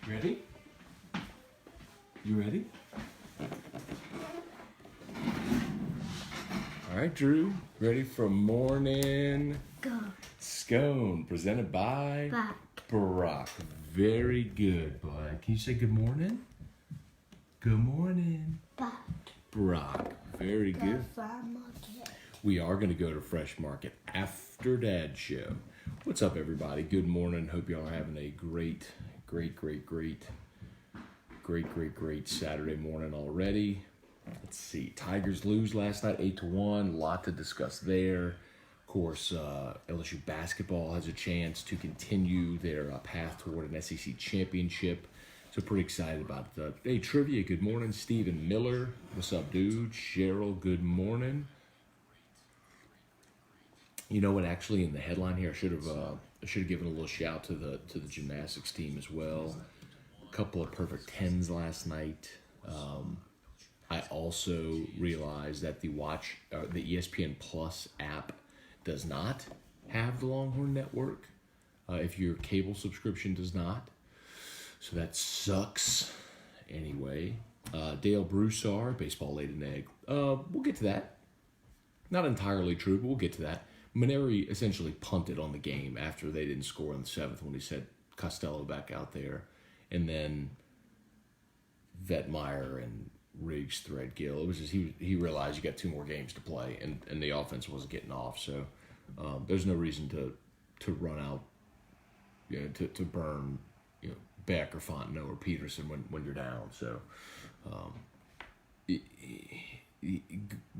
Ready? You ready? All right, Drew. Ready for morning Go Scone, presented by back. Barack. Very good, bud. Can you say good morning? Good morning, Back. Barack. Very Go good. farm market. We are going to go to Fresh Market after Dad's show. What's up, everybody? Good morning. Hope y'all are having a great Saturday morning already. Let's see. Tigers lose last night 8-1. A lot to discuss there. Of course, LSU basketball has a chance to continue their path toward an SEC championship. So pretty excited about that. Hey, trivia. Good morning, Stephen Miller. What's up, dude? Cheryl. Good morning. You know what? Actually, in the headline here, I should have given a little shout to the gymnastics team as well. A couple of perfect 10s last night. I also realized that the ESPN Plus app does not have the Longhorn Network. If your cable subscription does not, so that sucks. Anyway, Dale Broussard, baseball laid an egg. We'll get to that. Not entirely true, but we'll get to that. Maneri essentially punted on the game after they didn't score in the seventh when he sent Costello back out there. And then Vetmeyer and Riggs thread Gill. It was just he realized you got 2 more games to play, and the offense wasn't getting off. So there's no reason to run out, to burn, Beck or Fontenot or Peterson when you're down. So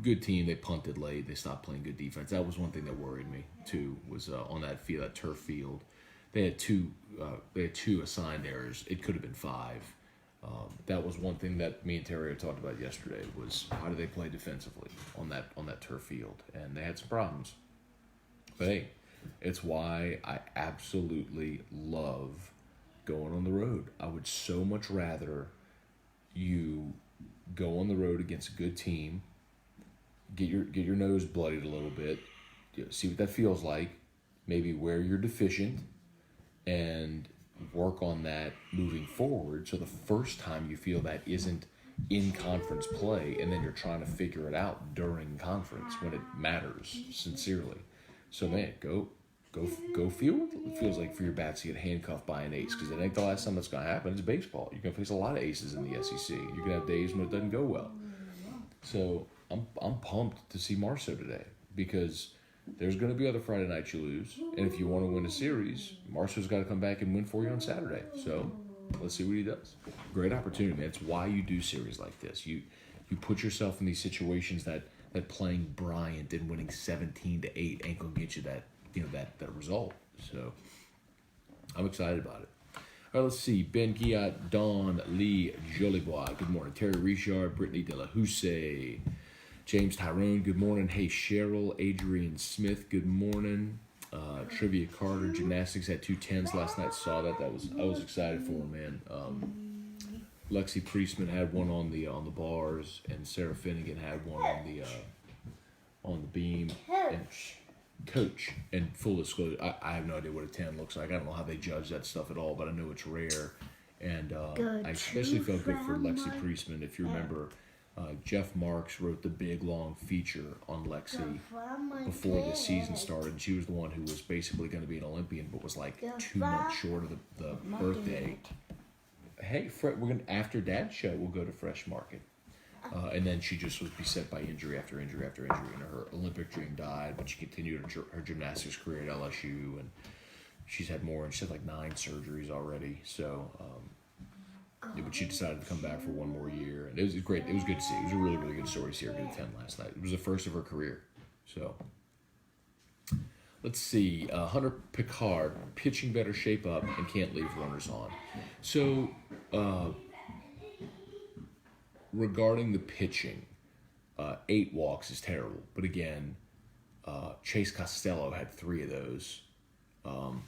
good team. They punted late. They stopped playing good defense. That was one thing that worried me too. Was on that field, that turf field, they had two assigned errors. It could have been 5. That was one thing that me and Terry talked about yesterday. Was how do they play defensively on that turf field, and they had some problems. But hey, it's why I absolutely love going on the road. I would so much rather you go on the road against a good team, get your nose bloodied a little bit, see what that feels like, maybe where you're deficient, and work on that moving forward. So the first time you feel that isn't in conference play, and then you're trying to figure it out during conference when it matters sincerely. So man, go feel what it feels like for your bats to get handcuffed by an ace, because it ain't the last time that's going to happen. It's baseball. You're going to face a lot of aces in the SEC. You're going to have days when it doesn't go well. So I'm pumped to see Marceau today, because there's going to be other Friday nights you lose, and if you want to win a series, Marceau's got to come back and win for you on Saturday. So let's see what he does. Great opportunity, man. It's why you do series like this. You put yourself in these situations that playing Bryant and winning 17-8 ain't going to get you that result. So I'm excited about it. All right, let's see. Ben Giat, Don Lee Jolibois. Good morning. Terry Richard, Brittany De La Houssaye, James Tyrone. Good morning. Hey, Cheryl, Adrian Smith. Good morning. Trivia Carter, gymnastics had 2 10s last night. Saw that. I was excited for him, man. Lexi Priestman had one on the bars, and Sarah Finnegan had one on the beam. And Coach, and full disclosure, I have no idea what a 10 looks like. I don't know how they judge that stuff at all, but I know it's rare. And I especially felt good for Lexi Priestman. If you remember, Jeff Marks wrote the big, long feature on Lexi before the season started. And she was the one who was basically going to be an Olympian, but was like 2 months short of the birthday. Hey, Fred, after Dad's show, we'll go to Fresh Market. And then she just was beset by injury after injury after injury, and her Olympic dream died. But she continued her gymnastics career at LSU, and she's had more. And she had like 9 surgeries already. So, but she decided to come back for 1 more year, and it was great. It was good to see. It was a really, really good story to see her get a 10 last night. It was the first of her career. So, let's see. Hunter Picard, pitching better, shape up, and can't leave runners on. So, regarding the pitching, 8 walks is terrible. But again, Chase Costello had 3 of those. Box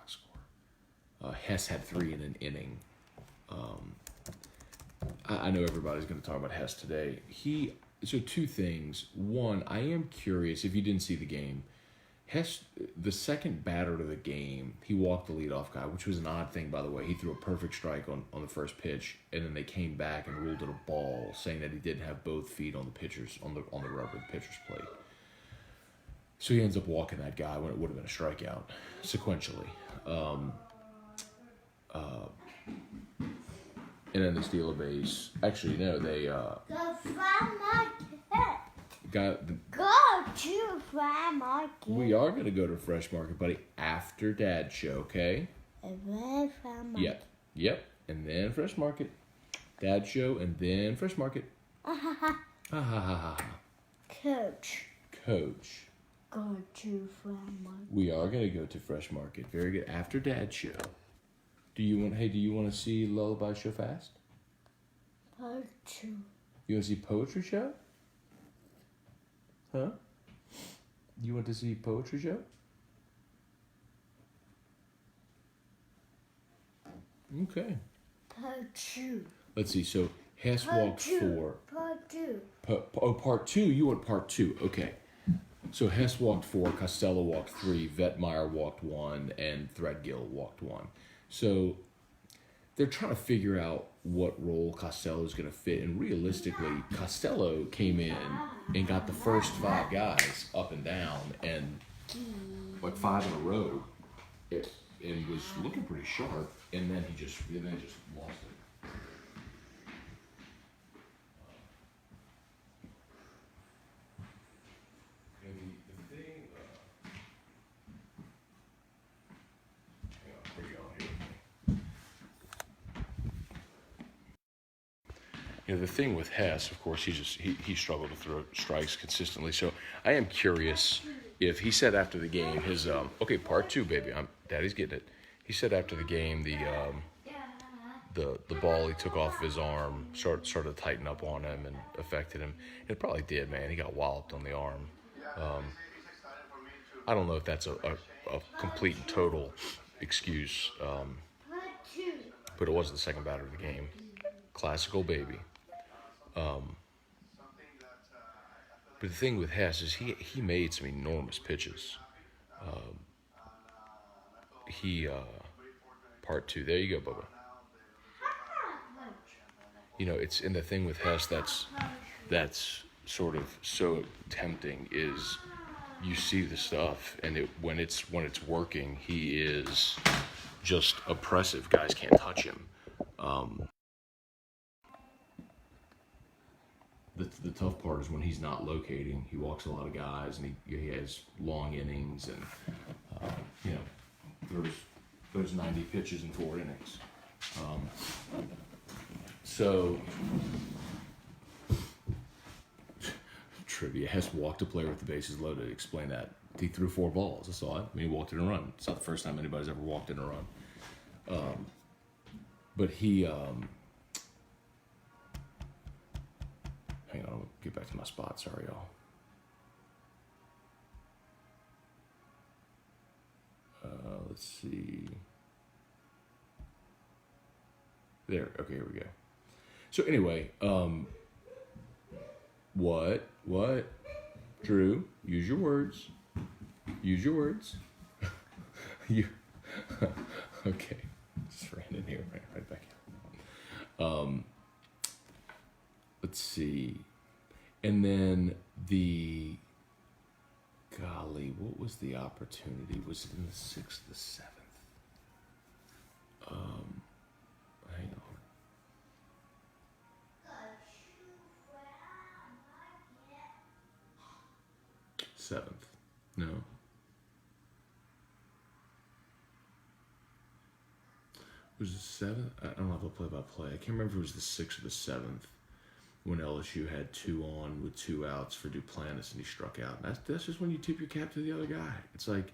score. Hess had 3 in an inning. I know everybody's going to talk about Hess today. So 2 things. One, I am curious, if you didn't see the game, Hess, the second batter of the game, he walked the leadoff guy, which was an odd thing, by the way. He threw a perfect strike on the first pitch, and then they came back and ruled it a ball, saying that he didn't have both feet on the pitcher's on the rubber of the pitcher's plate. So he ends up walking that guy when it would have been a strikeout, sequentially. And then they steal a base. Actually, no, they Go farm market. Go to farm market. We are going to go to Fresh Market, buddy, after Dad's show, okay? And then farm market. Yep. And then Fresh Market. Dad's show, and then Fresh Market. Ha ha ha. Coach. Go to farm market. We are going to go to Fresh Market. Very good. After Dad's show. Do you want to see Lullaby Show Fast? Part 2. You want to see Poetry Show? Huh? You want to see Poetry Show? Okay. Part 2. Let's see. So Hess walked 4. Part 2. Part 2. You want part 2? Okay. So Hess walked 4. Costello walked 3. Vetmeyer walked 1, and Threadgill walked 1. So they're trying to figure out what role Costello is going to fit. And realistically, Costello came in and got the first 5 guys up and down, and like 5 in a row, and was looking pretty sharp. And then he just lost it. The thing. Hang on, where you going here? The thing with Hess, of course, he struggled to throw strikes consistently. So I am curious if he said after the game his okay, part 2, baby, Daddy's getting it. He said after the game the ball he took off of his arm started to tighten up on him and affected him. It probably did, man. He got walloped on the arm. I don't know if that's a complete and total excuse, but it was the second batter of the game. Classical baby. But the thing with Hess is he made some enormous pitches. Part 2. There you go, Bubba. It's in the thing with Hess that's sort of so tempting is you see the stuff, and when it's working, he is just oppressive. Guys can't touch him. The tough part is when he's not locating. He walks a lot of guys, and he has long innings, and throws 90 pitches in 4 innings. So trivia: Hess walked a player with the bases loaded. Explain that. He threw 4 balls. I saw it. I mean, he walked in a run. It's not the first time anybody's ever walked in a run. But he. Hang on, I'll get back to my spot. Sorry, y'all. Let's see. There. Okay, here we go. So anyway, what? Drew, use your words. You. Okay. Just ran in here, right back out. Let's see. And then what was the opportunity? Was it in the 6th or the 7th? Hang on. 7th. No. Was it 7th? I don't have a play-by-play. I can't remember if it was the 6th or the 7th when LSU had 2 on with 2 outs for Duplantis and he struck out. That's just when you tip your cap to the other guy. It's like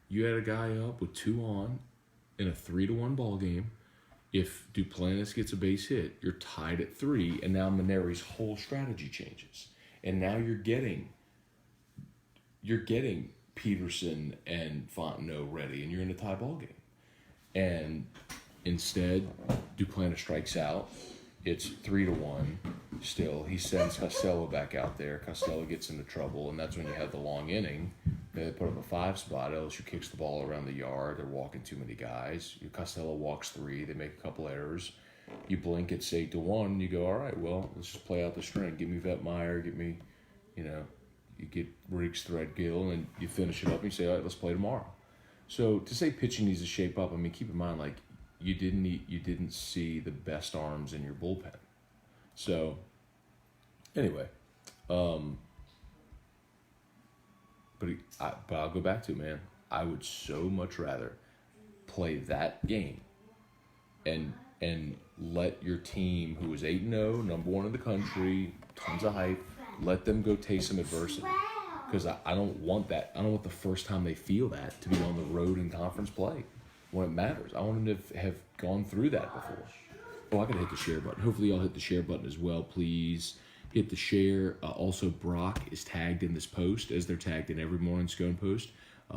you had a guy up with 2 on in a 3-1 ball game. If Duplantis gets a base hit, you're tied at 3, and now Maneri's whole strategy changes. And now you're getting Peterson and Fontenot ready, and you're in a tie ball game. And instead, Duplantis strikes out. It's 3-1 still. He sends Costello back out there. Costello gets into trouble, and that's when you have the long inning They put up a 5 spot. LSU kicks the ball around the yard. They're walking too many guys. Costello walks 3. They make a couple errors. You blink, it's 8-1. You go, all right, well, let's just play out the string. Give me Vetmeyer. Give me, you get Riggs, Threadgill, and you finish it up and you say, all right, let's play tomorrow. So to say pitching needs to shape up, I mean, keep in mind, like, you didn't see the best arms in your bullpen. So anyway, but I'll go back to it, man. I would so much rather play that game and let your team, who is 8-0, number 1 in the country, tons of hype, let them go taste some adversity. Because I don't want that. I don't want the first time they feel that to be on the road in conference play when it matters. I want them to have gone through that before. Oh, I gotta hit the share button. Hopefully y'all hit the share button as well. Please hit the share. Also, Brock is tagged in this post, as they're tagged in every morning Scone post.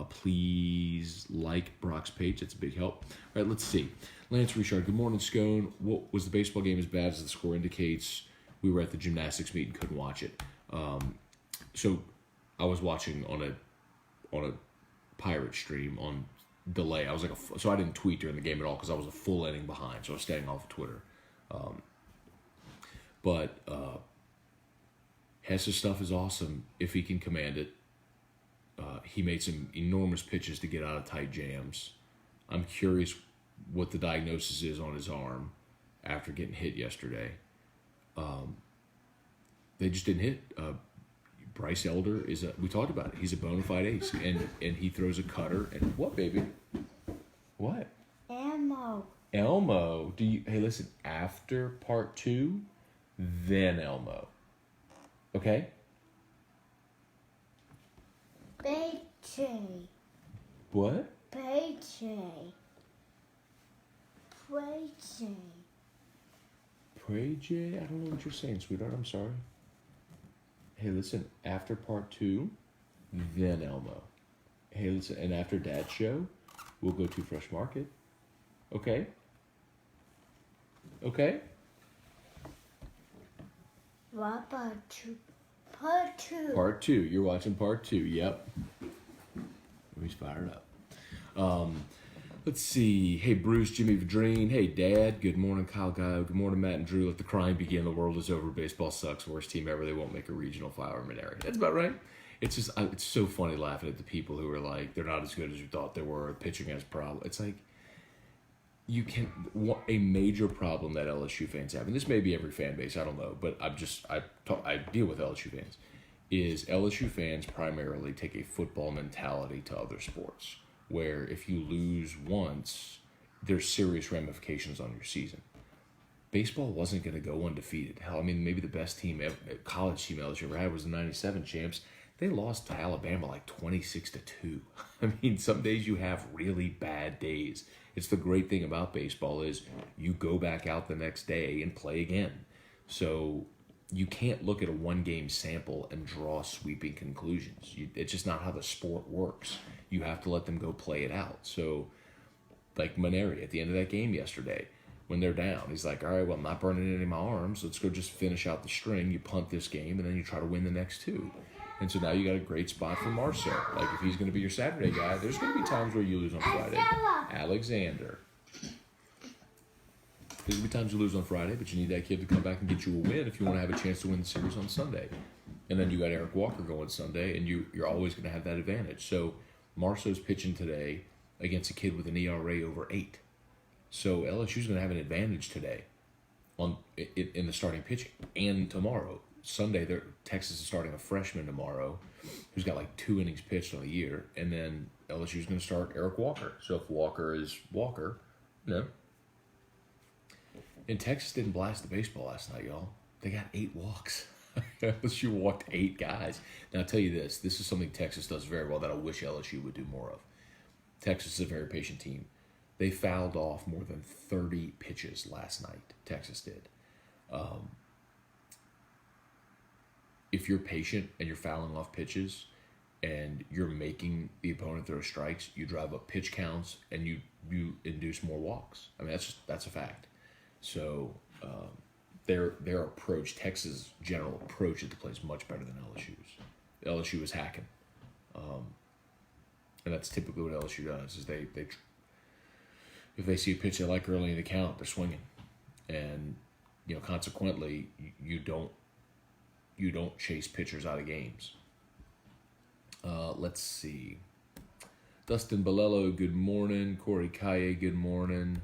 Please like Brock's page. That's a big help. All right, let's see. Lance Richard, good morning, Scone. What was the baseball game as bad as the score indicates? We were at the gymnastics meet and couldn't watch it. So I was watching on a pirate stream on delay. I was like so I didn't tweet during the game at all because I was a full inning behind, so I was staying off of Twitter. But Hess's stuff is awesome if he can command it. He made some enormous pitches to get out of tight jams. I'm curious what the diagnosis is on his arm after getting hit yesterday. They just didn't hit. Bryce Elder we talked about it. He's a bona fide ace, and he throws a cutter. And what, baby? What? Elmo. Hey, listen. After part 2, then Elmo. Okay. Payday. What? Payday. Pray Jay? I don't know what you're saying, sweetheart. I'm sorry. Hey, listen. After part 2, then Elmo. Hey, listen. And after Dad's show, we'll go to Fresh Market. Okay? Okay? What about part 2? Part 2. You're watching part 2. Yep. Let me fire it up. Let's see. Hey, Bruce, Jimmy Vadrine. Hey, Dad. Good morning, Kyle Guy. Good morning, Matt and Drew. Let the crying begin. The world is over. Baseball sucks. Worst team ever. They won't make a regional Flowerman area. That's about right. It's just, it's so funny laughing at the people who are like, they're not as good as you thought they were. Pitching has problems. It's like, a major problem that LSU fans have, and this may be every fan base, I don't know, but I deal with LSU fans, is LSU fans primarily take a football mentality to other sports, where if you lose once, there's serious ramifications on your season. Baseball wasn't going to go undefeated. Hell, I mean, maybe the best team, college team LSU ever had was the 97 champs. They lost to Alabama like 26-2. I mean, some days you have really bad days. It's the great thing about baseball is you go back out the next day and play again. So you can't look at a one-game sample and draw sweeping conclusions. It's just not how the sport works. You have to let them go play it out. So like Maneri at the end of that game yesterday, when they're down, he's like, all right, well, I'm not burning any of my arms. Let's go just finish out the string. You punt this game, and then you try to win the next 2. And so now you got a great spot for Marcel. Like, if he's going to be your Saturday guy, there's going to be times where you lose on Friday. Alexander. There's going to be times you lose on Friday, but you need that kid to come back and get you a win if you want to have a chance to win the series on Sunday. And then you got Eric Walker going Sunday, and you're always going to have that advantage. So Marceau's pitching today against a kid with an ERA over 8. So LSU's going to have an advantage today in the starting pitching, and tomorrow. Sunday, Texas is starting a freshman tomorrow who's got like 2 innings pitched on the year, and then LSU's going to start Eric Walker. So if Walker is Walker, And Texas didn't blast the baseball last night, y'all. They got 8 walks. LSU walked 8 guys. Now, I'll tell you this is something Texas does very well that I wish LSU would do more of. Texas is a very patient team. They fouled off more than 30 pitches last night. Texas did. If you're patient and you're fouling off pitches and you're making the opponent throw strikes, you drive up pitch counts and you induce more walks. I mean, that's a fact. So their approach, Texas' general approach at the play is much better than LSU's. LSU was hacking. And that's typically what LSU does. Is they if they see a pitch they like early in the count, they're swinging, and consequently you don't chase pitchers out of games. Let's see. Dustin Balello, good morning. Corey Kaye, good morning.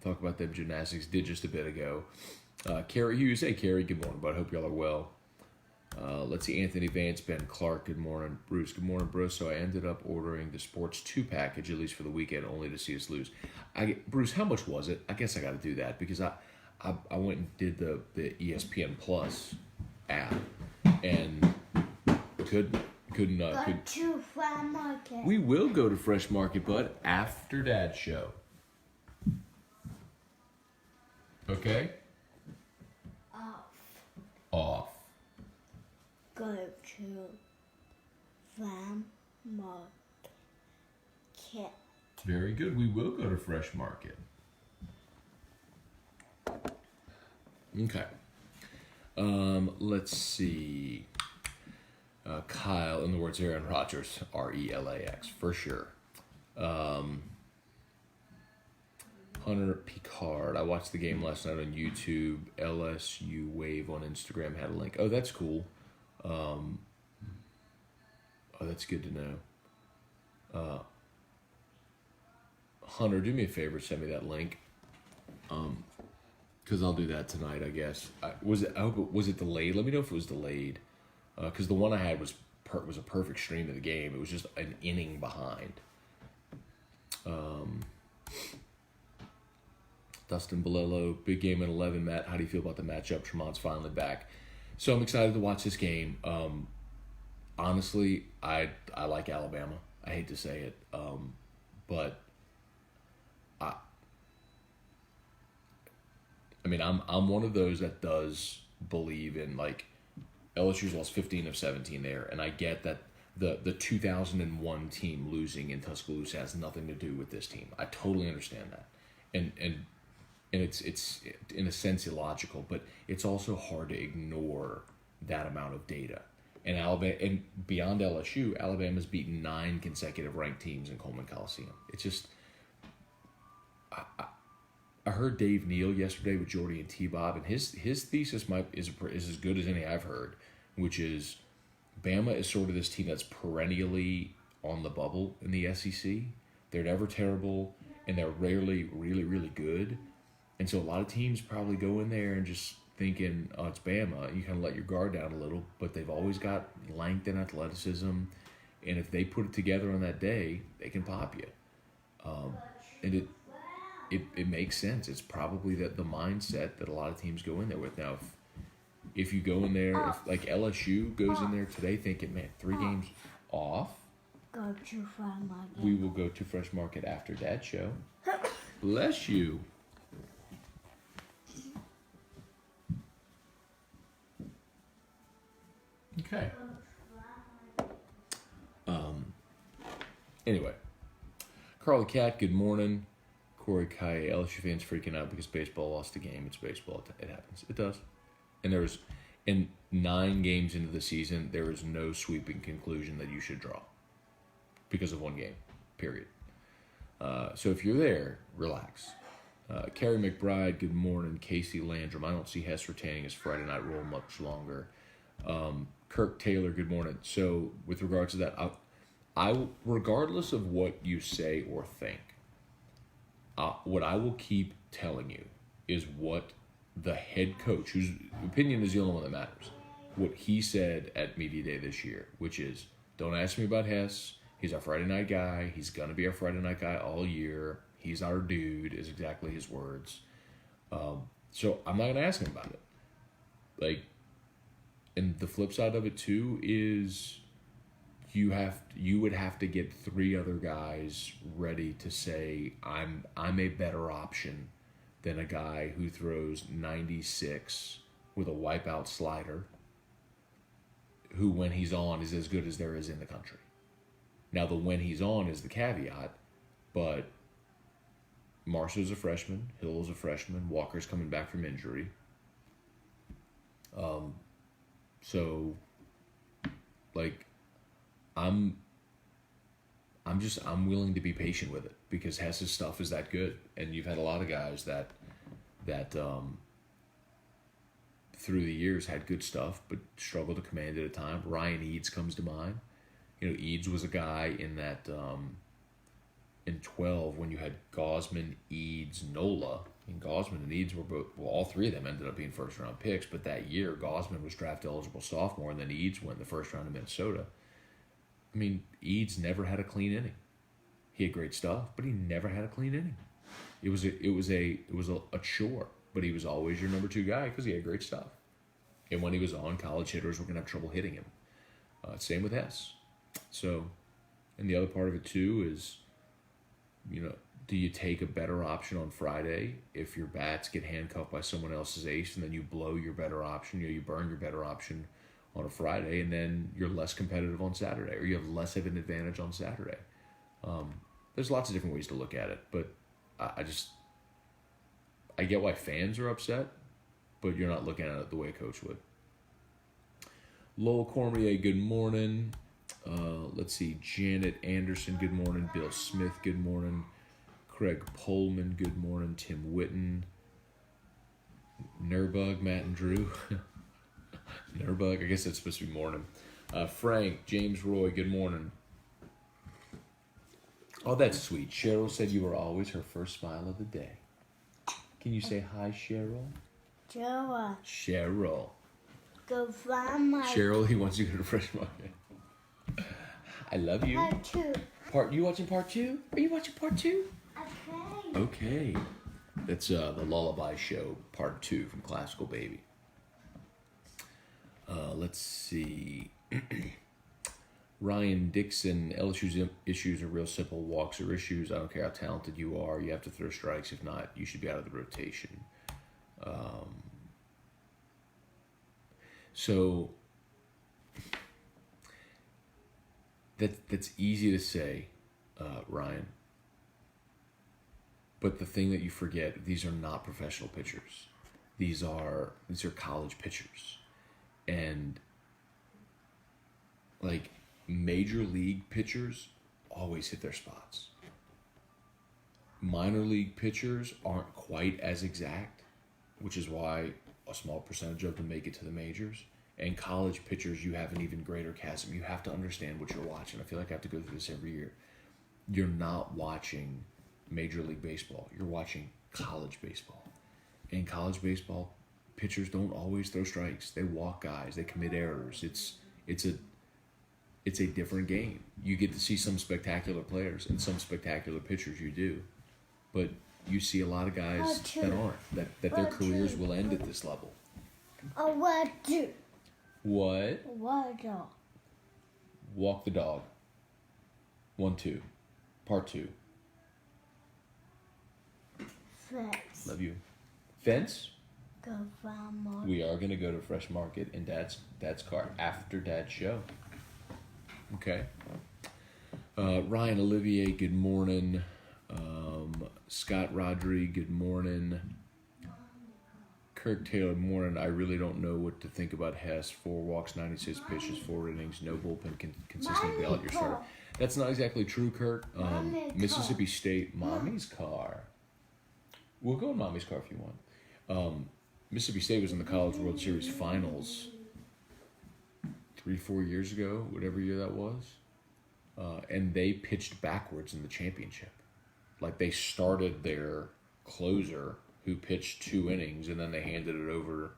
Talk about them gymnastics. Did just a bit ago. Carrie Hughes, hey Carrie, good morning, bud. Hope y'all are well. Let's see. Anthony Vance, Ben Clark, good morning. Bruce, good morning, Bruce. So I ended up ordering the Sports 2 package, at least for the weekend, only to see us lose. Bruce, how much was it? I guess I got to do that because I went and did the ESPN Plus app and couldn't. Go to Farm Market. We will go to Fresh Market, bud, after Dad's show. Okay? Off. Go to Farm Market. Very good. We will go to Fresh Market. Okay. Let's see. Kyle, in the words of Aaron Rodgers, RELAX, for sure. Hunter Picard, I watched the game last night on YouTube. LSU Wave on Instagram had a link. Oh, that's cool. That's good to know. Hunter, do me a favor, send me that link. Because I'll do that tonight, I guess. Was it delayed? Let me know if it was delayed. Because the one I had was a perfect stream of the game. It was just an inning behind. Dustin Balello, big game at 11. Matt, how do you feel about the matchup? Tremont's finally back. So I'm excited to watch this game. Honestly, I like Alabama. I hate to say it. But I'm one of those that does believe in, like, LSU's lost 15 of 17 there, and I get that the 2001 team losing in Tuscaloosa has nothing to do with this team. I totally understand that, and it's in a sense illogical, but it's also hard to ignore that amount of data. And Alabama, and beyond LSU, Alabama's beaten 9 consecutive ranked teams in Coleman Coliseum. It's just, I heard Dave Neal yesterday with Jordy and T-Bob, and his thesis is as good as any I've heard, which is Bama is sort of this team that's perennially on the bubble in the SEC. They're never terrible, and they're rarely really, really good. And so a lot of teams probably go in there and just thinking, oh, it's Bama. You kind of let your guard down a little, but they've always got length and athleticism, and if they put it together on that day, they can pop you. And it makes sense. It's probably the mindset that a lot of teams go in there with. Now, if you go in there, if like LSU goes in there today thinking, man, 3 games off, Go to Farm Market. we will go to Fresh Market after Dad's show. Bless you. Okay. Anyway, Carl the Cat, good morning. Corey Kaye, LSU fans freaking out because baseball lost the game. It's baseball. It happens. It does. And in 9 games into the season, there is no sweeping conclusion that you should draw because of 1 game, period. So if you're there, relax. Carrie McBride, good morning. Casey Landrum, I don't see Hess retaining his Friday night role much longer. Kirk Taylor, good morning. So with regards to that, I regardless of what you say or think, what I will keep telling you is what the head coach, whose opinion is the only one that matters, what he said at Media Day this year, which is, don't ask me about Hess. He's our Friday night guy. He's going to be our Friday night guy all year. He's our dude, is exactly his words. So I'm not going to ask him about it. Like, and the flip side of it, too, is you would have to get 3 other guys ready to say, I'm a better option than a guy who throws 96 with a wipeout slider, who when he's on is as good as there is in the country. Now the when he's on is the caveat, but Marshall's a freshman, Hill's a freshman, Walker's coming back from injury. So, like, I'm I'm willing to be patient with it because Hess's stuff is that good, and you've had a lot of guys that through the years had good stuff but struggled to command it at a time. Ryan Eads comes to mind. Eads was a guy in that in 12 when you had Gosman, Eads, Nola. And Gosman and Eads were both, all three of them ended up being first round picks, but that year Gosman was draft eligible sophomore, and then Eads went in the first round to Minnesota. I mean, Eads never had a clean inning. He had great stuff, but he never had a clean inning. It was a chore, but he was always your number 2 guy because he had great stuff. And when he was on, college hitters were going to have trouble hitting him. Same with Hess. So, and the other part of it too is, do you take a better option on Friday if your bats get handcuffed by someone else's ace, and then you blow your better option, you burn your better option on a Friday, and then you're less competitive on Saturday, or you have less of an advantage on Saturday. There's lots of different ways to look at it, but I get why fans are upset, but you're not looking at it the way a coach would. Lowell Cormier, good morning. Let's see, Janet Anderson, good morning. Bill Smith, good morning. Craig Pullman, good morning. Tim Witten. Nurbug, Matt and Drew. Nurbug, I guess that's supposed to be morning. Frank, James Roy, good morning. Oh, that's sweet. Cheryl said you were always her first smile of the day. Can you say hi, Cheryl? Cheryl. Go find my Cheryl, he wants you to go to Fresh Market. I love you. Part 2. You watching part 2? Are you watching part 2? Okay. Okay. That's the Lullaby Show, part 2 from Classical Baby. Let's see. Ryan Dixon, LSU's issues are real simple. Walks are issues. I don't care how talented you are. You have to throw strikes. If not, you should be out of the rotation. So that's easy to say, Ryan. But the thing that you forget, these are not professional pitchers. These are college pitchers. And like major league pitchers always hit their spots. Minor league pitchers aren't quite as exact, which is why a small percentage of them make it to the majors. And college pitchers, you have an even greater chasm. You have to understand what you're watching. I feel like I have to go through this every year. You're not watching Major League Baseball. You're watching college baseball. In college baseball, pitchers don't always throw strikes. They walk guys. They commit errors. It's a different game. You get to see some spectacular players and some spectacular pitchers. You do, but you see a lot of guys that aren't. That their careers will end at this level. What? What? What? Walk the dog. 1, 2. Part 2. Fence. Love you. Fence? Go find more. We are going to go to Fresh Market in Dad's car after Dad's show. Okay. Ryan Olivier, good morning. Scott Rodri, good morning. Kirk Taylor, morning. I really don't know what to think about Hess. 4 walks, 96 pitches, 4 innings, no bullpen, consistent bailout your starter. That's not exactly true, Kirk. Mississippi State, Mommy's car. We'll go in Mommy's car if you want. Mississippi State was in the College World Series finals 3-4 years ago, whatever year that was. And they pitched backwards in the championship. Like they started their closer who pitched 2 innings and then they handed it over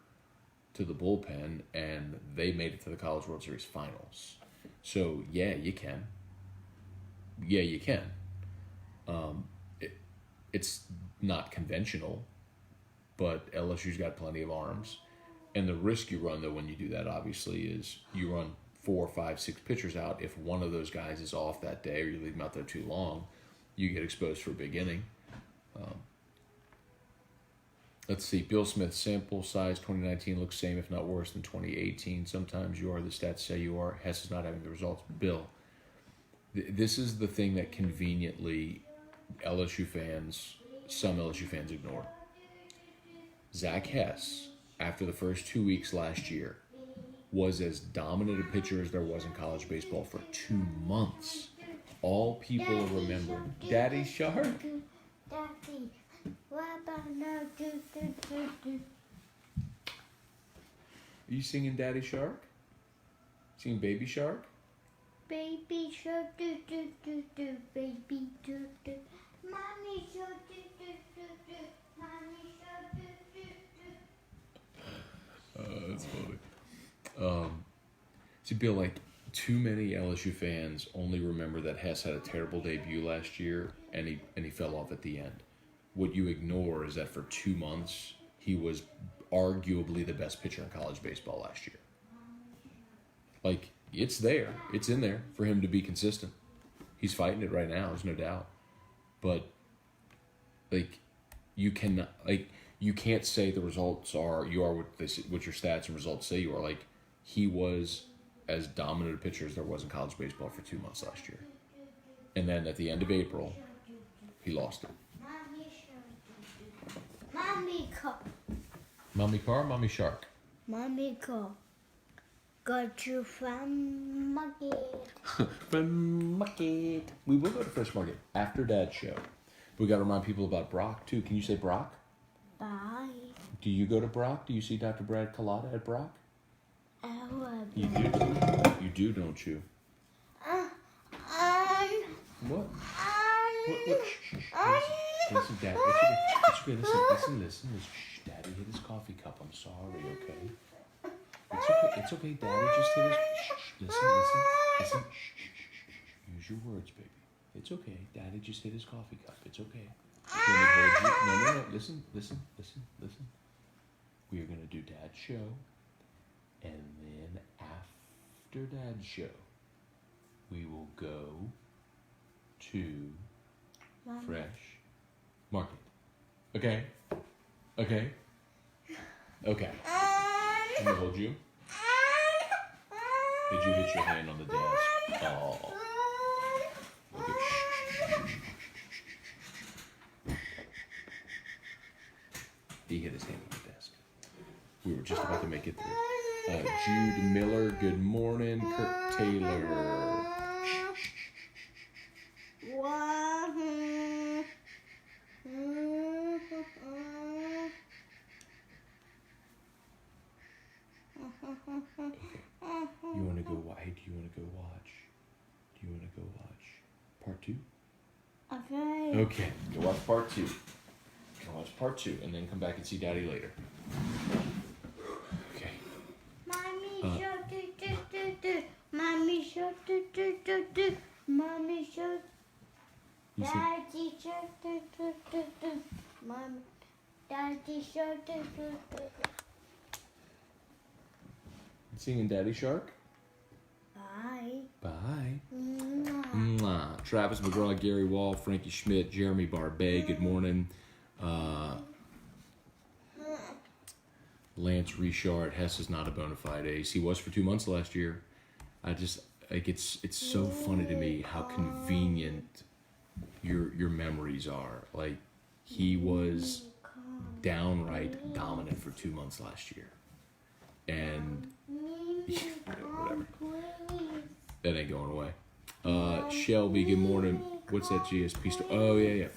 to the bullpen and they made it to the College World Series finals. So yeah, you can. Yeah, you can. It's not conventional, but LSU's got plenty of arms. And the risk you run, though, when you do that, obviously, is you run 4, 5, 6 pitchers out. If one of those guys is off that day or you leave them out there too long, you get exposed for a big inning. Let's see. Bill Smith, sample size 2019 looks same, if not worse, than 2018. Sometimes you are. The stats say you are. Hess is not having the results. Bill, this is the thing that conveniently some LSU fans ignore. Zach Hess, after the first 2 weeks last year, was as dominant a pitcher as there was in college baseball for 2 months. all people are remembering. Daddy Shark? Daddy. What about now? Do. Are you singing Daddy Shark? Singing Baby Shark? Baby shark, do. Baby do. Mommy shark, do. Mommy shark, do. That's funny. See, Bill, like, too many LSU fans only remember that Hess had a terrible debut last year and he fell off at the end. What you ignore is that for 2 months, he was arguably the best pitcher in college baseball last year. Like, it's there. It's in there for him to be consistent. He's fighting it right now, there's no doubt. But, like, you can't say the results are, you are what your stats and results say you are. Like, he was as dominant a pitcher as there was in college baseball for 2 months last year. And then at the end of April, he lost it. Mommy shark, do. Mommy car. Mommy car, mommy shark. Mommy car. Got you from market. From market. We will go to Fresh Market after Dad's show. We got to remind people about Brock, too. Can you say Brock? Bye. Do you go to Brock? Do you see Dr. Brad Collada at Brock? I love You do? You do, don't you? What? What? Shh, shh. Listen, Dad. It's okay. Listen. Shh, Daddy hit his coffee cup. I'm sorry, okay? It's okay. Daddy just hit his... Shh, listen. Shh. Use your words, baby. It's okay. Daddy just hit his coffee cup. It's okay. Let me hold you. No. Listen. We are going to do Dad's show. And then after Dad's show, we will go to Fresh Market. Okay? Let me hold you. Did you hit your hand on the desk? Oh. Okay. He hit his hand on the desk. We were just about to make it through. Jude Miller, good morning. Kurt Taylor. You want to go? Hey, do you want to go watch? Part 2? Okay. Okay, go watch part 2. And then come back and see Daddy later. Okay. Mommy shark, do. Mommy shark, do. Mommy shark. You see, Daddy shark, do. Mommy. Daddy shark, do. singing Daddy Shark? Bye. Bye. Mwah. Mwah. Travis McGraw, Gary Wall, Frankie Schmidt, Jeremy Barbet, good morning. Lance Richard, Hess is not a bona fide ace. He was for 2 months last year. I just, like, it's so funny to me how convenient your memories are. Like, he was downright dominant for 2 months last year. And whatever. That ain't going away. Shelby, good morning. What's that GSP store? Oh, yeah.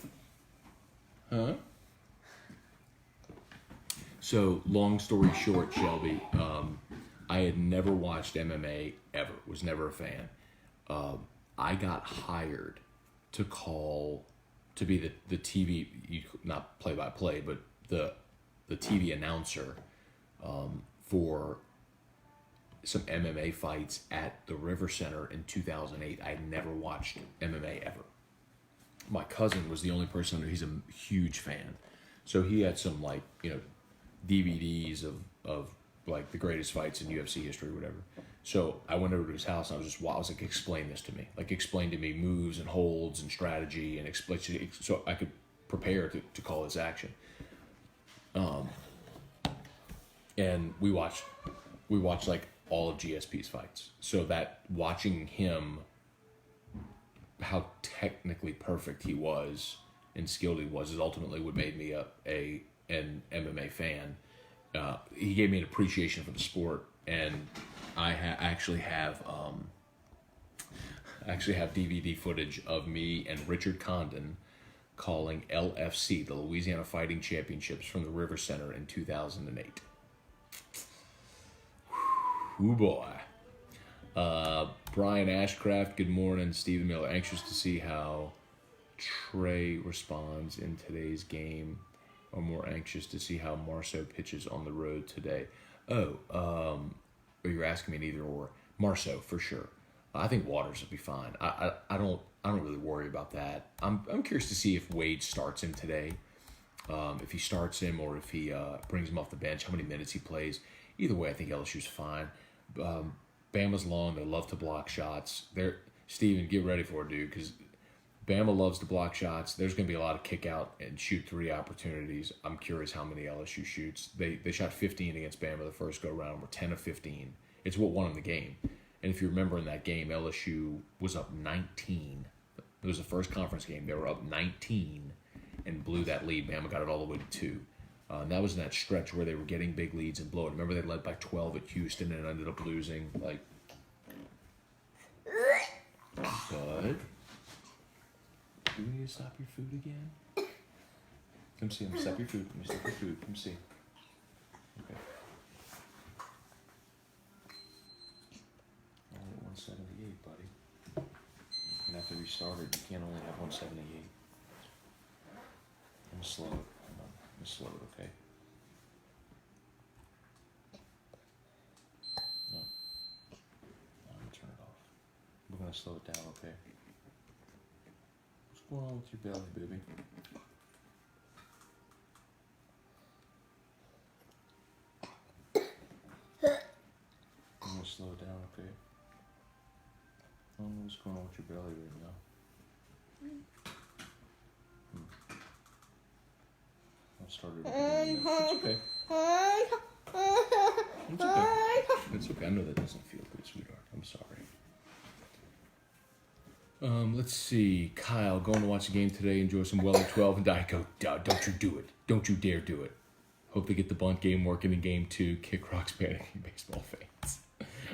Huh? So, long story short, Shelby, I had never watched MMA ever. Was never a fan. I got hired to be the TV, not play-by-play, but the TV announcer for some MMA fights at the River Center in 2008. I had never watched MMA ever. My cousin was the only person, he's a huge fan. So he had some, like, DVDs of like the greatest fights in UFC history or whatever. So I went over to his house and I was like, explain this to me. Like, explain to me moves and holds and strategy and explain so I could prepare to call this action. And we watched like all of GSP's fights. So that watching him, how technically perfect he was and skilled he was, is ultimately what made me an MMA fan. He gave me an appreciation for the sport, and I actually have I actually have DVD footage of me and Richard Condon calling LFC, the Louisiana Fighting Championships, from the River Center in 2008. Ooh boy. Brian Ashcraft, good morning. Stephen Miller, anxious to see how Trey responds in today's game. Or more anxious to see how Marceau pitches on the road today. Or you're asking me an either or. Marceau for sure. I think Waters will be fine. I don't really worry about that. I'm curious to see if Wade starts him today. If he starts him or if he brings him off the bench, how many minutes he plays. Either way, I think LSU's fine. Bama's long. They love to block shots. Steven, get ready for it, dude, because Bama loves to block shots. There's going to be a lot of kick out and shoot three opportunities. I'm curious how many LSU shoots. They shot 15 against Bama the first go-round. We're 10 of 15. It's what won them the game. And if you remember in that game, LSU was up 19. It was the first conference game. They were up 19 and blew that lead. Bama got it all the way to 2. And that was in that stretch where they were getting big leads and blowing. Remember they led by 12 at Houston and ended up losing. Bud. Do we need to stop your food again? Come see. Let me stop your food. Let me stop your food. Come see. Okay. Only 178, buddy. You're gonna have to restart it. You can't only have 178. I'm slow. Hold on. I'm slow, okay? No. I'm gonna turn it off. We're gonna slow it down, okay? What's going on with your belly, baby? I'm gonna slow it down, okay? I don't know what's going on with your belly right now. I'll start it again. It's okay. It's okay. It's okay. I know that doesn't feel good, sweetheart. I'm sorry. Let's see. Kyle, going to watch the game today. Enjoy some Weller 12 and Diet Coke. Don't you do it. Don't you dare do it. Hope they get the bunt game working in game 2. Kick rocks panicking baseball fans.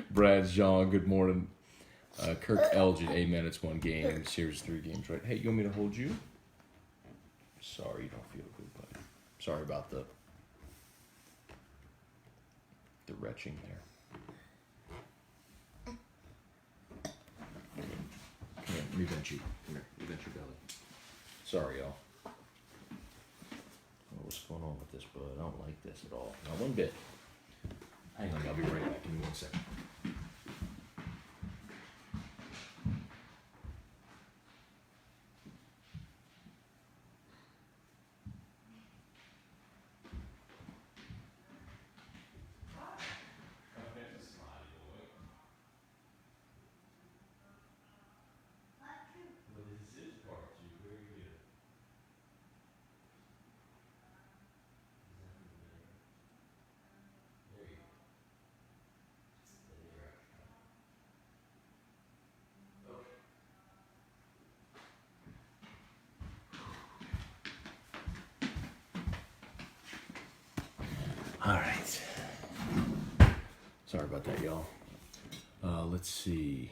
Brad, Jean, good morning. Kirk Elgin, amen. It's one game. Series 3 games, right? Hey, you want me to hold you? Sorry, you don't feel good, buddy. Sorry about the retching there. Come here, let me vent you. Come here, let me vent your belly. Sorry, y'all. I don't know what's going on with this, bud. I don't like this at all. Not one bit. Hang on, I'll be right back. Give me 1 second. All right. Sorry about that, y'all. Let's see.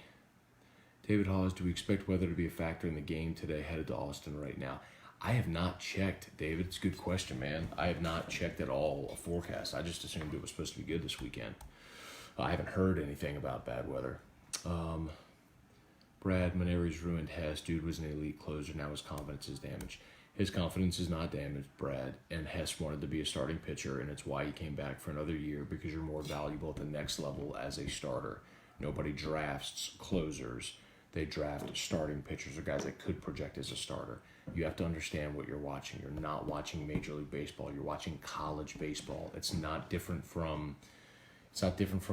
David Hawes, do we expect weather to be a factor in the game today headed to Austin right now? I have not checked, David. It's a good question, man. I have not checked at all a forecast. I just assumed it was supposed to be good this weekend. I haven't heard anything about bad weather. Brad, Maneri's ruined Hess. Dude was an elite closer. Now his confidence is damaged. His confidence is not damaged, Brad. And Hess wanted to be a starting pitcher, and it's why he came back for another year, because you're more valuable at the next level as a starter. Nobody drafts closers. They draft starting pitchers or guys that could project as a starter. You have to understand what you're watching. You're not watching Major League Baseball. You're watching college baseball. It's not different from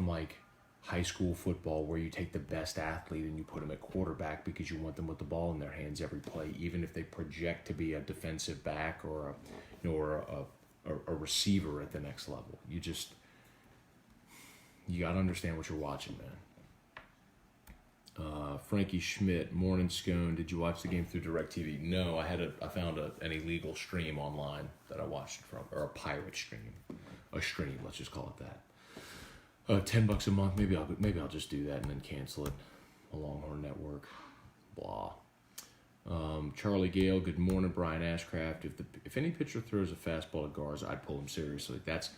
like high school football, where you take the best athlete and you put them at quarterback because you want them with the ball in their hands every play, even if they project to be a defensive back or a receiver at the next level. You got to understand what you're watching, man. Frankie Schmidt, morning Scone. Did you watch the game through DirecTV? No, I found an illegal stream online that I watched it from, or a pirate stream, let's just call it that. $10 a month. Maybe I'll just do that and then cancel it. A Longhorn Network. blah. Charlie Gale, good morning, Brian Ashcraft. If any pitcher throws a fastball to Garza, I'd pull him seriously. That's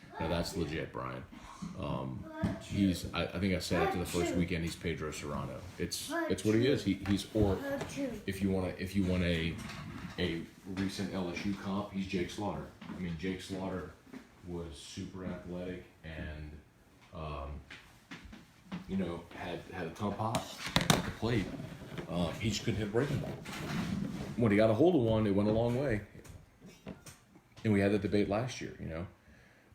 legit, Brian. I think I said after the first weekend he's Pedro Serrano. It's what he is. He's or if you want a recent LSU comp, he's Jake Slaughter. I mean, Jake Slaughter was super athletic and had a ton of pop at the plate. He just couldn't hit a breaking ball. When he got a hold of one, it went a long way. And we had that debate last year,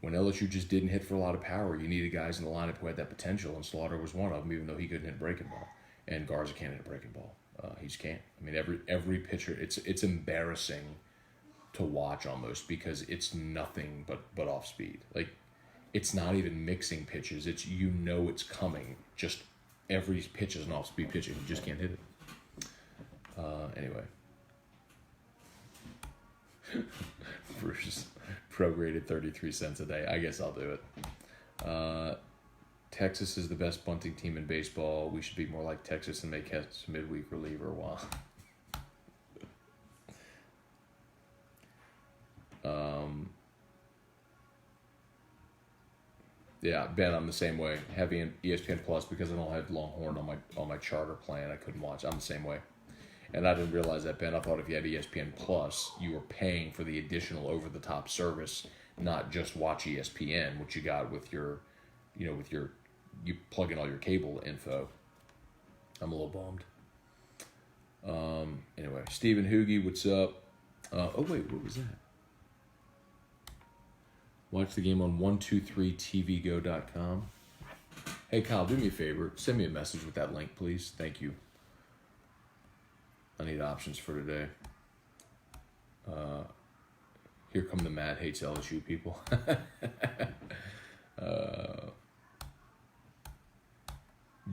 When LSU just didn't hit for a lot of power, you needed guys in the lineup who had that potential, and Slaughter was one of them, even though he couldn't hit a breaking ball. And Garza can't hit a breaking ball. He just can't. I mean, every pitcher, it's embarrassing to watch almost because it's nothing but off speed. Like, it's not even mixing pitches. It's it's coming. Just every pitch is an off speed pitch, and you just can't hit it. Anyway. Bruce prorated 33 cents a day. I guess I'll do it. Texas is the best bunting team in baseball. We should be more like Texas and make Hess midweek reliever. Wow. Yeah, Ben, I'm the same way. Heavy in ESPN Plus because I don't have Longhorn on my charter plan. I couldn't watch. I'm the same way. And I didn't realize that, Ben. I thought if you had ESPN Plus, you were paying for the additional over-the-top service, not just watch ESPN, which you got with you plug in all your cable info. I'm a little bummed. Anyway, Stephen Hoogie, what's up? Oh, wait, what was that? Watch the game on 123tvgo.com. Hey, Kyle, do me a favor. Send me a message with that link, please. Thank you. I need options for today. Here come the Matt hates LSU people.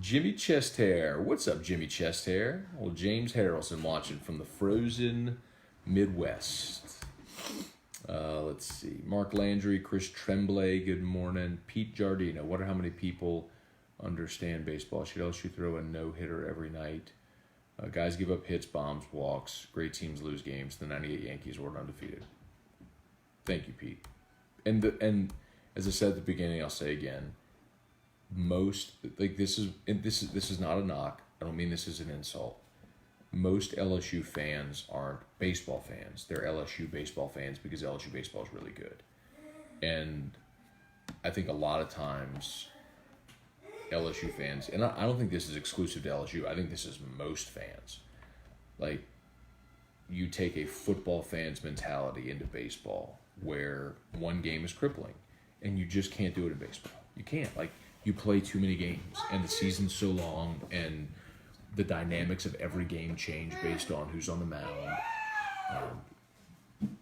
Jimmy Chesthair. What's up, Jimmy Chesthair? Well, James Harrelson watching from the frozen Midwest. Let's see. Mark Landry, Chris Tremblay, good morning. Pete Giardino. Wonder how many people understand baseball. Should LSU throw a no-hitter every night? Guys give up hits, bombs, walks. Great teams lose games. The 98 Yankees were undefeated. Thank you, Pete. And as I said at the beginning, I'll say again. This is not a knock. I don't mean this as an insult. Most LSU fans aren't baseball fans. They're LSU baseball fans because LSU baseball is really good. And I think a lot of times LSU fans, and I don't think this is exclusive to LSU. I think this is most fans. Like, you take a football fan's mentality into baseball where one game is crippling, and you just can't do it in baseball. You can't. Like, you play too many games, and the season's so long, and the dynamics of every game change based on who's on the mound.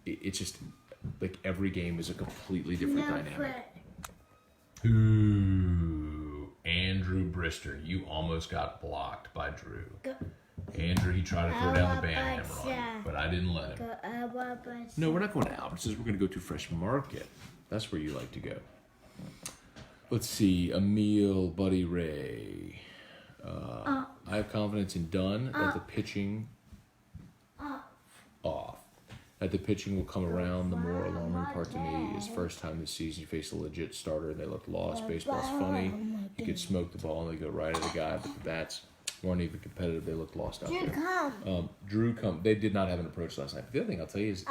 It's just, like, every game is a completely different dynamic. Ooh, Andrew Brister, you almost got blocked by Drew. Andrew, he tried to throw down the band hammer on you, but I didn't let him. No, we're not going to Albertsons. We're going to go to Fresh Market. That's where you like to go. Let's see. Emil, Buddy Ray. I have confidence in Dunn that the pitching off. That the pitching will come around. The more alarming part to me is first time this season you face a legit starter and they look lost. Baseball's funny. You could smoke the ball and they go right at the guy, but the bats weren't even competitive. They looked lost out there. Drew come. They did not have an approach last night. The other thing I'll tell you is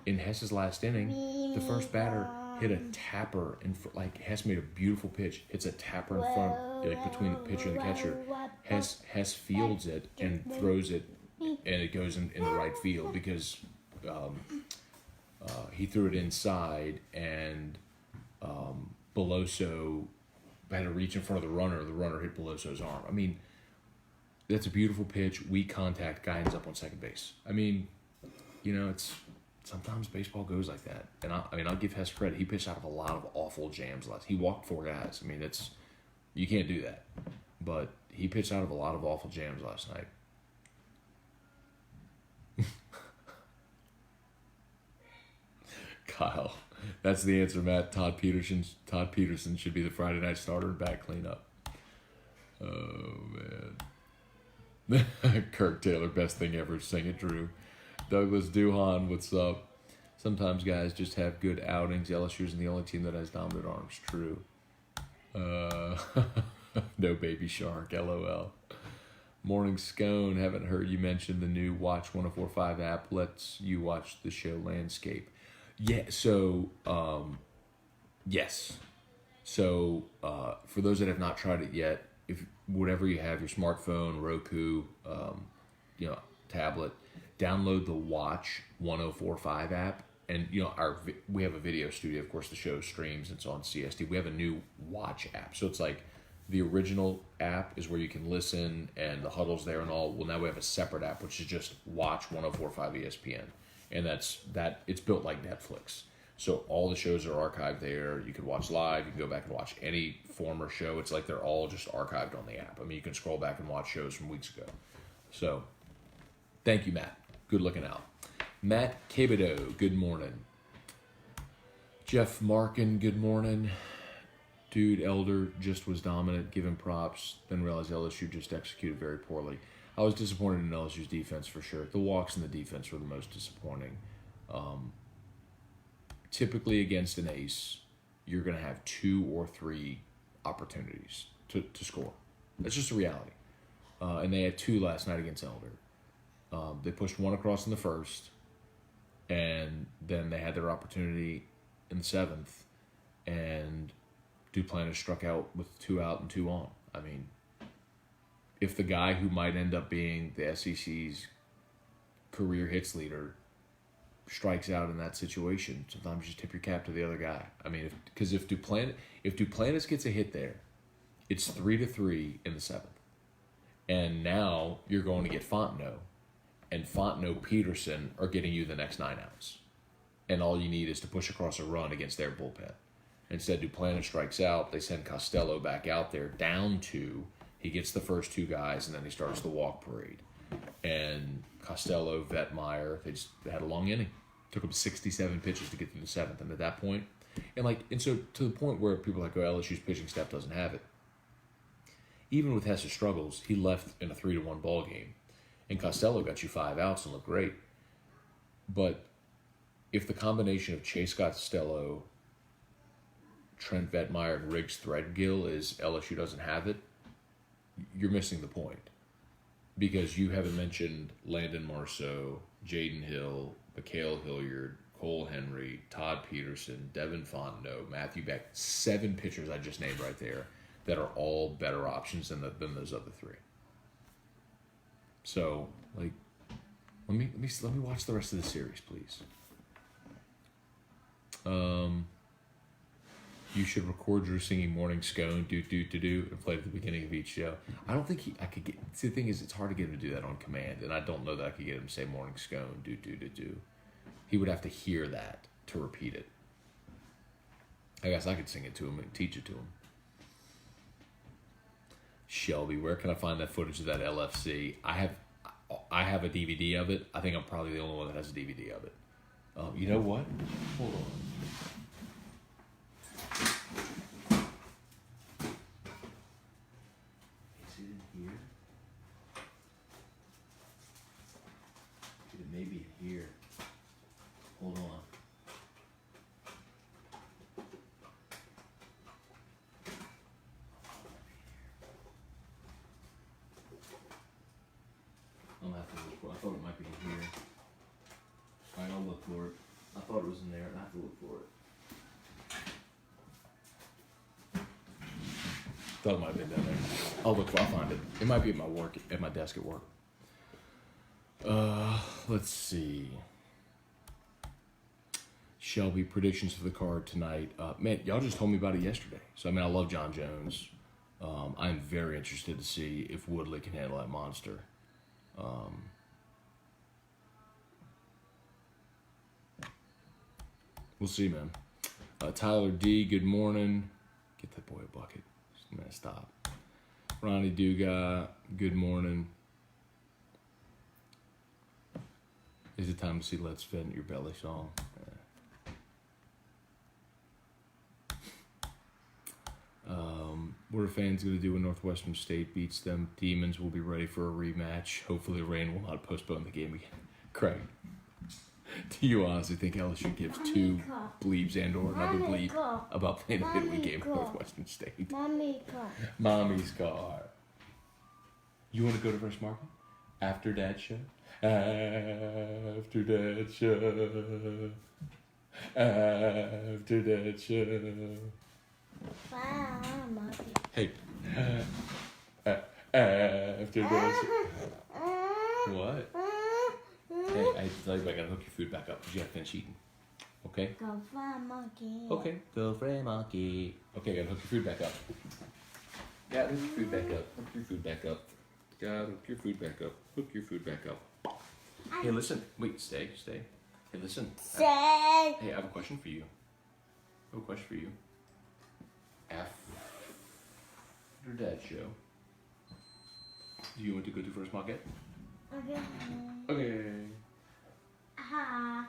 in Hess's last inning, the first batter hit a tapper and Hess made a beautiful pitch. Hits a tapper in front, like between the pitcher and the catcher. Hess fields it and throws it, and it goes in the right field because he threw it inside, and Beloso had to reach in front of the runner. The runner hit Beloso's arm. I mean, that's a beautiful pitch. Weak contact. Guy ends up on second base. I mean, it's sometimes baseball goes like that. And I'll give Hess credit. He pitched out of a lot of awful jams last. He walked 4 guys. I mean, you can't do that. But he pitched out of a lot of awful jams last night. Kyle, that's the answer, Matt. Todd Peterson should be the Friday night starter and back cleanup. Oh, man. Kirk Taylor, best thing ever. Sing it, Drew. Douglas Duhan, what's up? Sometimes guys just have good outings. LSU isn't the only team that has dominant arms. True. Uh, no baby shark. LOL. Morning Scone. Haven't heard you mention the new Watch 1045 app. Lets you watch the show landscape. Yeah. So yes. So for those that have not tried it yet, if whatever you have, your smartphone, Roku, tablet, download the Watch 1045 app. And we have a video studio. Of course, the show streams. It's on CST. We have a new Watch app. So it's like the original app is where you can listen and the huddle's there and all. Well, now we have a separate app which is just Watch 1045 ESPN, and it's built like Netflix. So all the shows are archived there. You can watch live. You can go back and watch any former show. It's like they're all just archived on the app. I mean, you can scroll back and watch shows from weeks ago. So thank you, Matt. Good looking out. Matt Cabido, good morning. Jeff Markin, good morning. Dude, Elder just was dominant, give him props, then realized LSU just executed very poorly. I was disappointed in LSU's defense for sure. The walks in the defense were the most disappointing. Typically against an ace, you're going to have 2 or 3 opportunities to score. That's just a reality. And they had 2 last night against Elder. They pushed 1 across in the first, and then they had their opportunity in the 7th, and Duplantis struck out with 2 out and 2 on. I mean, if the guy who might end up being the SEC's career hits leader strikes out in that situation, sometimes you just tip your cap to the other guy. I mean, because if Duplantis gets a hit there, it's 3-3 in the 7th, and now you're going to get Fontenot, and Fontenot Peterson are getting you the next 9 outs, and all you need is to push across a run against their bullpen. Instead, Duplantis strikes out. They send Costello back out there, down 2. He gets the first 2 guys, and then he starts the walk parade. And Costello, Vetmeyer, they had a long inning. Took them 67 pitches to get to the 7th. And at that point, and so to the point where people are like, oh, LSU's pitching staff doesn't have it. Even with Hess's struggles, he left in a 3-1 ball game. And Costello got you 5 outs and looked great. But if the combination of Chase Costello, Trent Vetmeyer, and Riggs Threadgill is LSU doesn't have it, you're missing the point. Because you haven't mentioned Landon Marceau, Jaden Hill, Mikhail Hilliard, Cole Henry, Todd Peterson, Devin Fontenot, Matthew Beck. 7 pitchers I just named right there that are all better options than those other 3. So, let me watch the rest of the series, please. You should record Drew singing Morning Scone, do, and play it at the beginning of each show. I don't think I could get... See, the thing is, it's hard to get him to do that on command, and I don't know that I could get him to say Morning Scone, do. He would have to hear that to repeat it. I guess I could sing it to him and teach it to him. Shelby, where can I find that footage of that LFC? I have a DVD of it. I think I'm probably the only one that has a DVD of it. You know what? Hold on. Is it in here? It may be in here. Hold on. I'm gonna have to look for it. I thought it might be in here. Alright, I'll look for it. I thought it was in there, and I have to look for it. Thought it might have been down there. I'll find it. It might be at my desk at work. Let's see. Shelby, predictions for the card tonight. Man, y'all just told me about it yesterday. So, I love John Jones. I'm very interested to see if Woodley can handle that monster. We'll see, man. Tyler D, good morning. Get that boy a bucket. Just gonna stop. Ronnie Duga, good morning. Is it time to see Let's Fit Your Belly song? What are fans going to do when Northwestern State beats them? Demons will be ready for a rematch. Hopefully, the rain will not postpone the game again. Craig, do you honestly think LSU gives two bleeps and or another bleep about playing a midweek game at Northwestern State? Mommy car. Mommy's car. You want to go to Fresh Market? After Dad show? After Dad show. After Dad show. Wow, Mommy. Hey. After Dad show. What? Hey, I have to tell you, I gotta hook your food back up because you have to finish eating. Okay? Go find monkey. Okay. Go Fresh Market. Okay, I gotta hook your food back up. Gotta hook your food back up. Hook your food back up. Gotta hook your food back up. Hook your food back up. Hey, listen. Wait, stay. Hey, listen. Say. Hey, I have a question for you. After Dad show, do you want to go to First Market? Okay. Okay. Ha.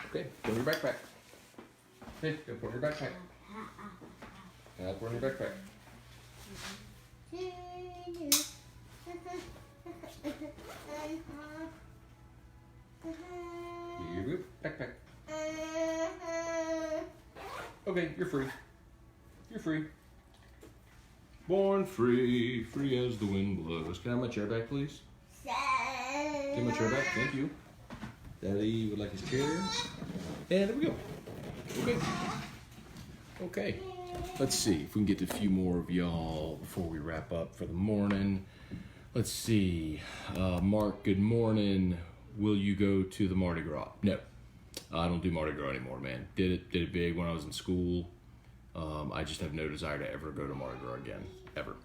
Okay, put in your backpack. Hey, go put in your backpack. Put in your backpack. Your backpack. Okay, you're free. You're free. Born free, free as the wind blows. Can I have my chair back, please? Get my chair back, thank you. Daddy would like his chair. And there we go. Okay. Let's see if we can get to a few more of y'all before we wrap up for the morning. Let's see. Mark, good morning. Will you go to the Mardi Gras? No. I don't do Mardi Gras anymore, man. Did it big when I was in school. I just have no desire to ever go to Mardi Gras again. Ever.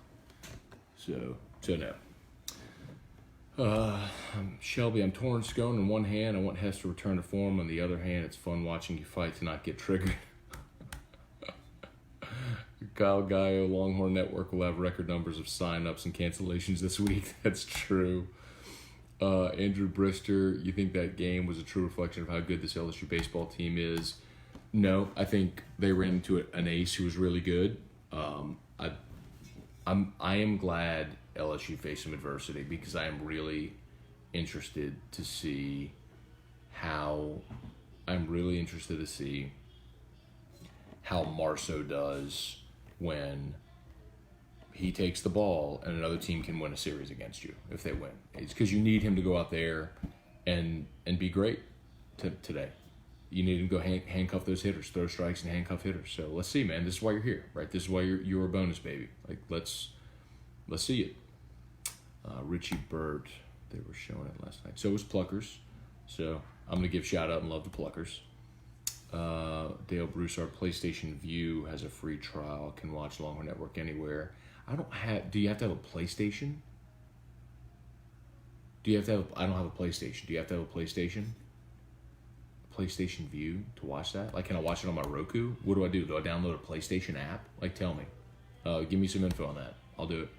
So no. Shelby, I'm torn Scone in one hand. I want Hess to return to form. On the other hand, it's fun watching you fight to not get triggered. Kyle Gallo, Longhorn Network will have record numbers of sign-ups and cancellations this week. That's true. Andrew Brister, you think that game was a true reflection of how good this LSU baseball team is? No, I think they ran into an ace who was really good. I am glad LSU faced some adversity because I am really interested to see how Marceau does when he takes the ball and another team can win a series against you if they win. It's because you need him to go out there and be great today. You need him to go handcuff those hitters, throw strikes and handcuff hitters. So let's see, man. This is why you're here, right? This is why you're a bonus baby. Like let's see it. Richie Burt, they were showing it last night. So was Pluckers. So I'm gonna give shout out and love to Pluckers. Dale Broussard, PlayStation View has a free trial. Can watch Longhorn Network anywhere. Do you have to have a PlayStation? I don't have a PlayStation. Do you have to have a PlayStation? PlayStation View to watch that? Like, can I watch it on my Roku? What do? Do I download a PlayStation app? Like, tell me. Give me some info on that. I'll do it.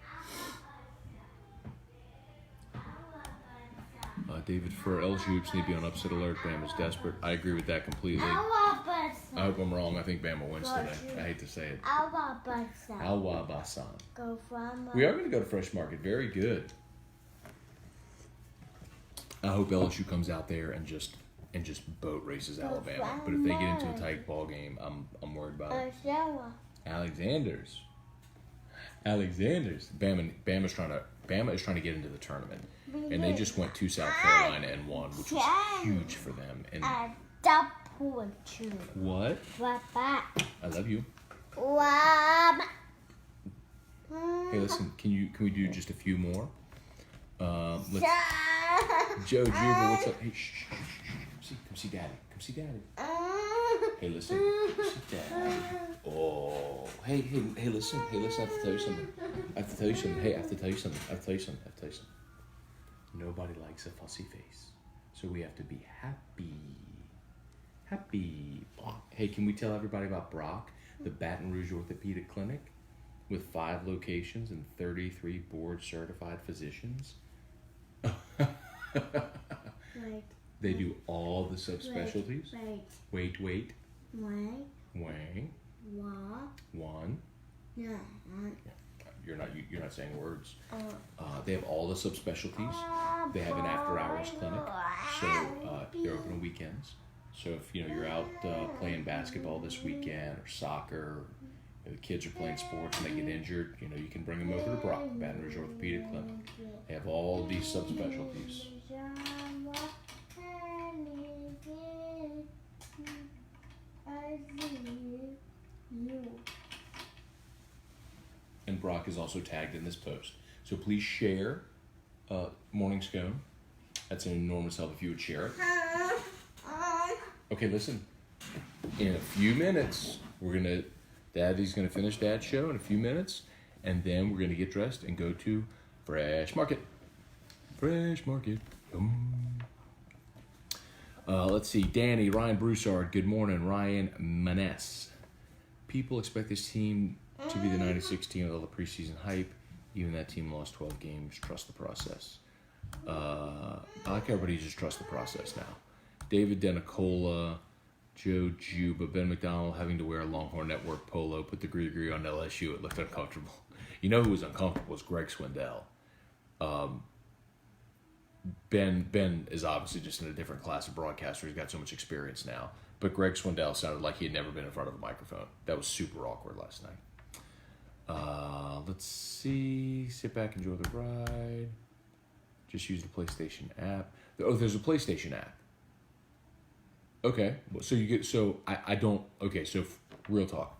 David Furr, LSU hoops need to be on upset alert. Bama's desperate. I agree with that completely. I hope I'm wrong. I think Bama wins today. I hate to say it. Al-Wabasan. We are going to go to Fresh Market. Very good. I hope LSU comes out there and just boat races Alabama. But if they get into a tight ball game, I'm worried about it. Alexander's. Bama is trying to get into the tournament. And they just went to South Carolina and won, which was huge for them. And what? I love you. Hey, listen, can we do just a few more? Let's. Joe Jubal, what's up? Hey, shh. Come see Daddy. Hey, listen. Come see Daddy. Oh. Hey, listen. I have to tell you something. Hey, I have to tell you something. Nobody likes a fussy face. So we have to be happy. Hey, can we tell everybody about Brock, the Baton Rouge Orthopedic Clinic, with 5 locations and 33 board-certified physicians? They do all the subspecialties. Wait. Wang. Wa. One. No. You're not saying words. They have all the subspecialties. They have an after-hours clinic, so they're open on weekends. So if you're out playing basketball this weekend or soccer, the kids are playing sports and they get injured, you can bring them over to Brock, Baton Rouge Orthopedic Clinic. They have all these subspecialties. And Brock is also tagged in this post. So please share Morning Scone. That's an enormous help if you would share it. Okay, listen. In a few minutes, Daddy's gonna finish Dad's show in a few minutes, and then we're gonna get dressed and go to Fresh Market. Fresh Market. Let's see. Danny, Ryan Broussard. Good morning, Ryan Maness. People expect this team to be the 96 team with all the preseason hype. Even that team lost 12 games. Trust the process. I like everybody just trust the process now. David Denicola, Joe Juba, Ben McDonald having to wear a Longhorn Network polo, put the degree on LSU. It looked uncomfortable. You know who was uncomfortable was Greg Swindell. Ben is obviously just in a different class of broadcaster. He's got so much experience now. But Greg Swindell sounded like he had never been in front of a microphone. That was super awkward last night. Let's see. Sit back, enjoy the ride. Just use the PlayStation app. Oh, there's a PlayStation app. Okay. So you get. So I don't. Okay. So real talk.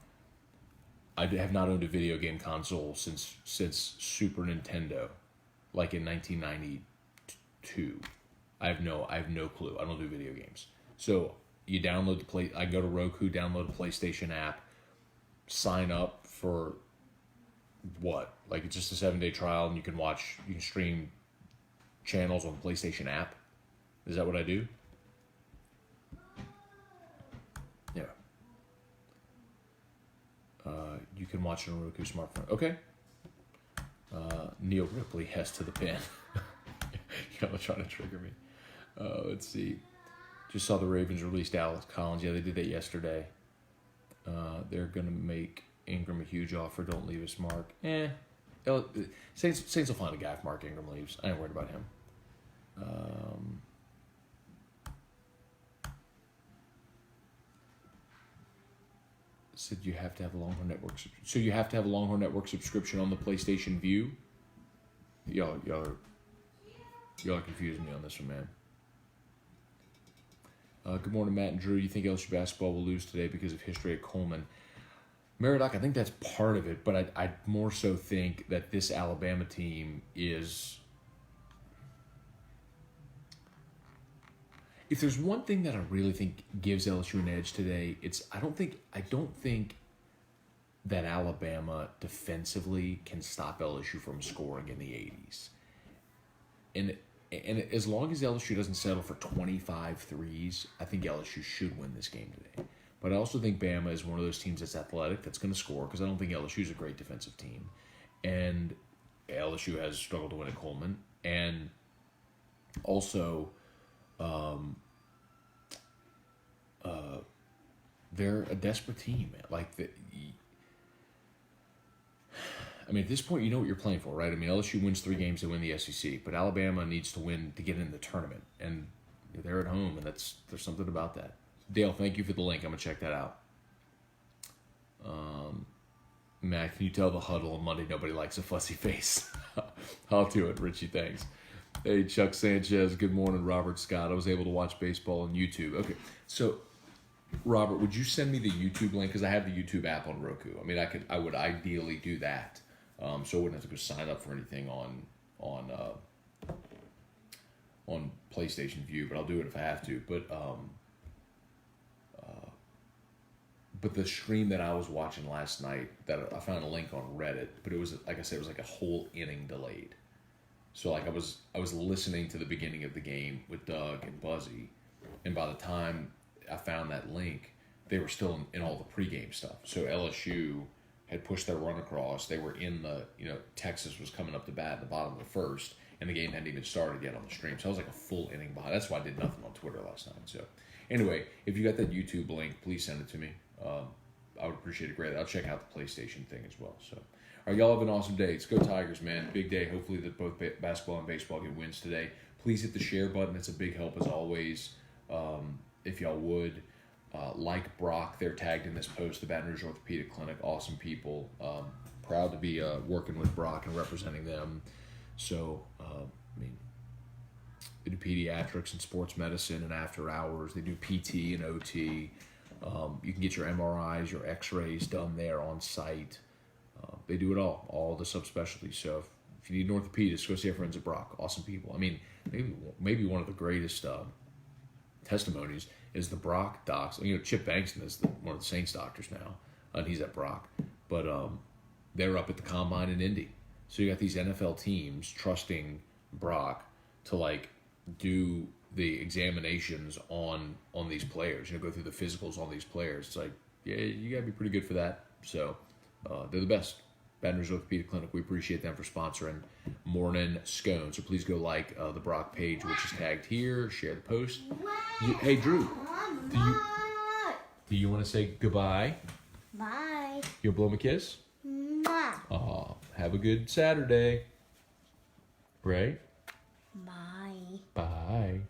I have not owned a video game console since Super Nintendo, like in 1992. I have no clue. I don't do video games. So you download I go to Roku, download the PlayStation app, sign up for what? Like it's just a 7-day trial, and you can stream channels on the PlayStation app. Is that what I do? Yeah. You can watch it on Roku smartphone. Okay. Neil Ripley has to the pin. Y'all are trying to trigger me. Let's see. Just saw the Ravens released Alex Collins. Yeah, they did that yesterday. They're going to make Ingram a huge offer. Don't leave us, Mark. Saints will find a guy if Mark Ingram leaves. I ain't worried about him. Said you have to have a Longhorn Network. So you have to have a Longhorn Network subscription on the PlayStation View? Y'all are confusing me on this one, man. Good morning, Matt and Drew. You think LSU basketball will lose today because of history at Coleman? Meridoc, I think that's part of it, but I more so think that this Alabama team is... If there's one thing that I really think gives LSU an edge today, it's I don't think that Alabama defensively can stop LSU from scoring in the 80s. And as long as LSU doesn't settle for 25 threes, I think LSU should win this game today. But I also think Bama is one of those teams that's athletic, that's going to score, because I don't think LSU is a great defensive team. And LSU has struggled to win at Coleman. And also, they're a desperate team, man. At this point, you know what you're playing for, right? LSU wins 3 games to win the SEC, but Alabama needs to win to get in the tournament, and they're at home, and there's something about that. Dale, thank you for the link. I'm gonna check that out. Matt, can you tell the huddle on Monday nobody likes a fussy face? I'll do it, Richie. Thanks. Hey, Chuck Sanchez. Good morning, Robert Scott. I was able to watch baseball on YouTube. Okay, so. Robert, would you send me the YouTube link? Because I have the YouTube app on Roku. I would ideally do that, so I wouldn't have to go sign up for anything on PlayStation View. But I'll do it if I have to. But the stream that I was watching last night, that I found a link on Reddit, but it was, like I said, it was like a whole inning delayed. So like I was listening to the beginning of the game with Doug and Buzzy, and by the time I found that link, they were still in all the pregame stuff. So LSU had pushed their run across. They were in Texas was coming up to bat in the bottom of the first, and the game hadn't even started yet on the stream. So I was like a full inning behind. That's why I did nothing on Twitter last night. So anyway, if you got that YouTube link, please send it to me. I would appreciate it greatly. I'll check out the PlayStation thing as well. So, all right, y'all have an awesome day. Let's go Tigers, man. Big day. Hopefully that both basketball and baseball get wins today. Please hit the share button. It's a big help as always. If y'all would. Like Brock, they're tagged in this post, the Baton Rouge Orthopedic Clinic. Awesome people. Proud to be working with Brock and representing them. So, they do pediatrics and sports medicine and after hours. They do PT and OT. You can get your MRIs, your X-rays done there on site. They do it all the subspecialties. So if you need an orthopedist, go see our friends at Brock. Awesome people. I mean, maybe one of the greatest testimonies is the Brock docs. You know, Chip Bankston is one of the Saints doctors now, and he's at Brock. But they're up at the combine in Indy. So you got these NFL teams trusting Brock to do the examinations on these players. You know, go through the physicals on these players. It's like, yeah, you gotta be pretty good for that. So they're the best. Baton Rouge Orthopedic Clinic. We appreciate them for sponsoring Morning Scone. So please go the Brock page, which is tagged here. Share the post. Hey, Drew, do you want to say goodbye? Bye. You'll blow him a kiss? Mwah. Have a good Saturday. Right? Bye. Bye.